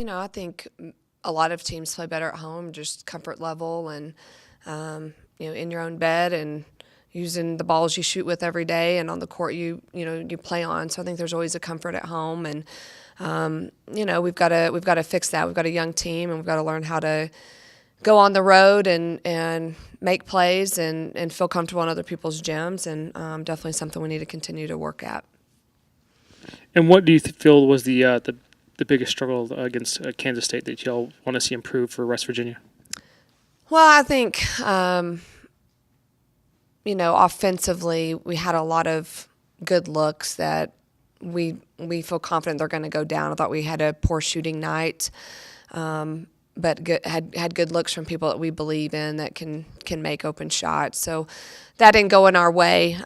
I think a lot of teams play better at home, just comfort level and, in your own bed and using the balls you shoot with every day and on the court you play on. So I think there's always a comfort at home, and we've got to fix that. We've got a young team, and we've got to learn how to go on the road and make plays and feel comfortable in other people's gyms, and definitely something we need to continue to work at. And what do you feel was the biggest struggle against Kansas State that y'all want to see improve for West Virginia? Well, I think, offensively, we had a lot of good looks that we feel confident they're going to go down. I thought we had a poor shooting night, but had good looks from people that we believe in that can make open shots. So that didn't go in our way.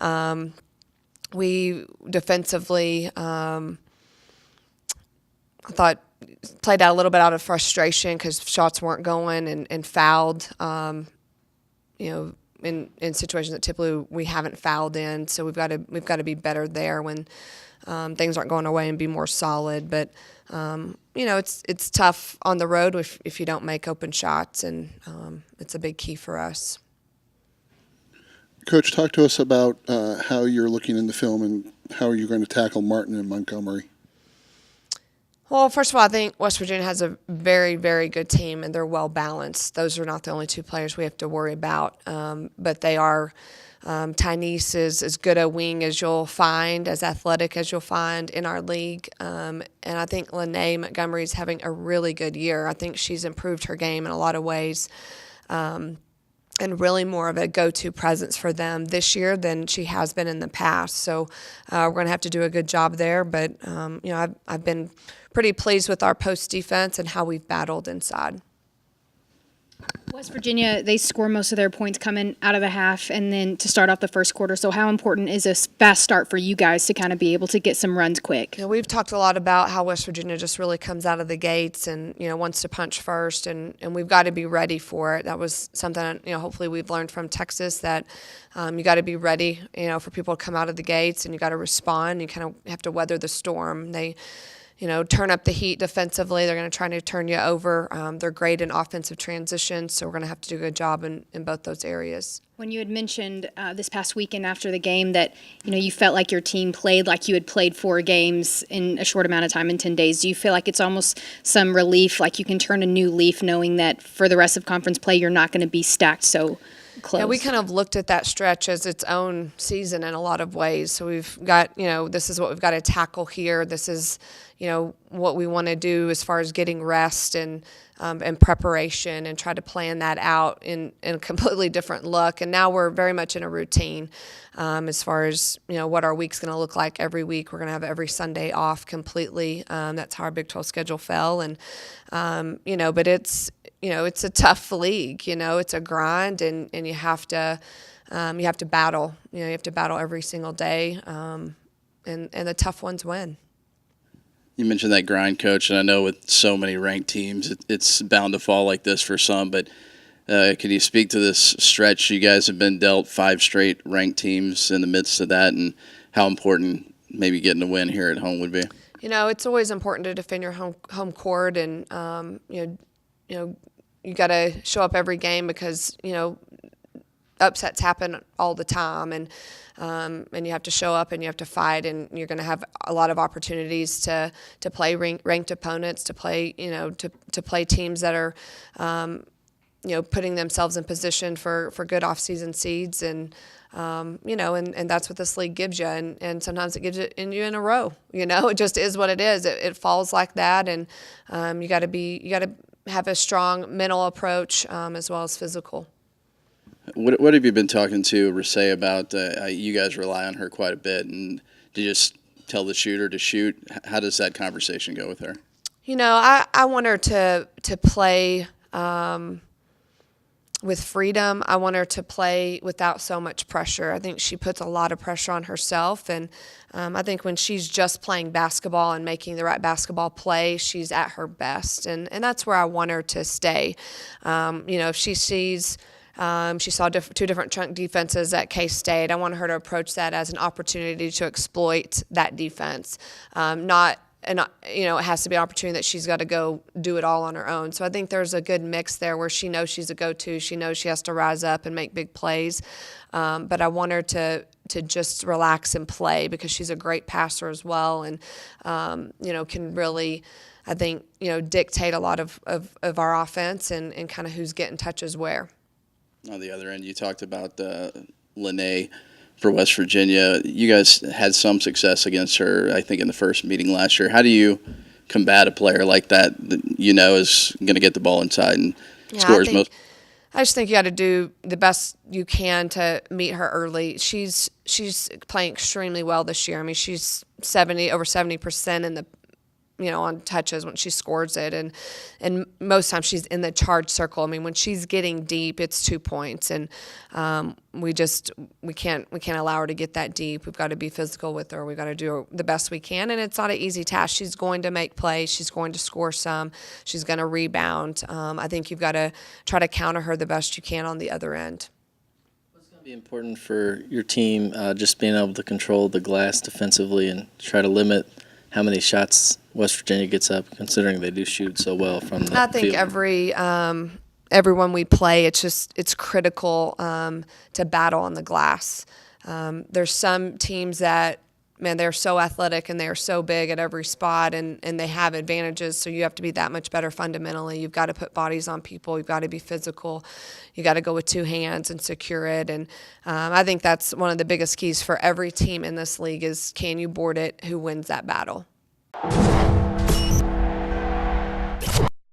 We defensively, I thought, played out a little bit out of frustration because shots weren't going and fouled, in situations that typically we haven't fouled in. So we've got to be better there when things aren't going our way and be more solid. But it's tough on the road if you don't make open shots, and it's a big key for us. Coach, talk to us about how you're looking in the film and how you're going to tackle Martin and Montgomery. Well, first of all, I think West Virginia has a very, very good team, and they're well balanced. Those are not the only two players we have to worry about, but they are. Tyneese is as good a wing as you'll find, as athletic as you'll find in our league. And I think Lene Montgomery is having a really good year. I think she's improved her game in a lot of ways, and really more of a go-to presence for them this year than she has been in the past. So we're going to have to do a good job there. But, I've been pretty pleased with our post defense and how we've battled inside. West Virginia, they score most of their points coming out of the half and then to start off the first quarter. So how important is a fast start for you guys to kind of be able to get some runs quick? We've talked a lot about how West Virginia just really comes out of the gates and, wants to punch first, and we've got to be ready for it. That was something, hopefully we've learned from Texas, that you got to be ready, for people to come out of the gates, and you got to respond. You kind of have to weather the storm. They turn up the heat defensively. They're going to try to turn you over. They're great in offensive transition, so we're going to have to do a good job in both those areas. When you had mentioned this past weekend after the game that, you felt like your team played like you had played 4 games in a short amount of time in 10 days, do you feel like it's almost some relief, like you can turn a new leaf knowing that for the rest of conference play you're not going to be stacked so close? Yeah, we kind of looked at that stretch as its own season in a lot of ways. So we've got, this is what we've got to tackle here. This is, what we want to do as far as getting rest and preparation, and try to plan that out in a completely different look. And now we're very much in a routine as far as, what our week's going to look like every week. We're going to have every Sunday off completely. That's how our Big 12 schedule fell. And, but it's a tough league. It's a grind, and you have to battle. You have to battle every single day, and the tough ones win. You mentioned that grind, Coach, and I know with so many ranked teams, it's bound to fall like this for some, but can you speak to this stretch? You guys have been dealt 5 straight ranked teams in the midst of that, and how important maybe getting a win here at home would be? It's always important to defend your home court, and, you got to show up every game because, upsets happen all the time, and you have to show up and you have to fight, and you're going to have a lot of opportunities to play ranked opponents, to play to play teams that are putting themselves in position for good off-season seeds, and and that's what this league gives you, and sometimes it gives it you in a row. It just is what it is. It falls like that, and you got to have a strong mental approach as well as physical. What have you been talking to Rasay about? You guys rely on her quite a bit, and do you just tell the shooter to shoot? How does that conversation go with her? I want her to play with freedom. I want her to play without so much pressure. I think she puts a lot of pressure on herself, and I think when she's just playing basketball and making the right basketball play, she's at her best, and that's where I want her to stay. If she sees she saw 2 different chunk defenses at K-State. I want her to approach that as an opportunity to exploit that defense, not it has to be an opportunity that she's got to go do it all on her own. So I think there's a good mix there where she knows she's a go-to. She knows she has to rise up and make big plays. But I want her to just relax and play because she's a great passer as well, and can really, I think, dictate a lot of our offense and kind of who's getting touches where. On the other end, you talked about Lene for West Virginia. You guys had some success against her, I think, in the first meeting last year. How do you combat a player like that is going to get the ball inside and score as most? I just think you got to do the best you can to meet her early. She's playing extremely well this year. I mean, she's over 70% in the on touches when she scores it, and most times she's in the charge circle. I mean, when she's getting deep, it's 2 points, and we can't allow her to get that deep. We've got to be physical with her. We've got to do the best we can, and it's not an easy task. She's going to make plays. She's going to score some. She's going to rebound. I think you've got to try to counter her the best you can on the other end. What's going to be important for your team, just being able to control the glass defensively and try to limit how many shots West Virginia gets up, considering they do shoot so well from the I think field? everyone we play, it's critical to battle on the glass. There's some teams that, man, they're so athletic and they're so big at every spot and they have advantages, so you have to be that much better fundamentally. You've got to put bodies on people. You've got to be physical. You got to go with 2 hands and secure it. And I think that's one of the biggest keys for every team in this league is, can you board it? Who wins that battle?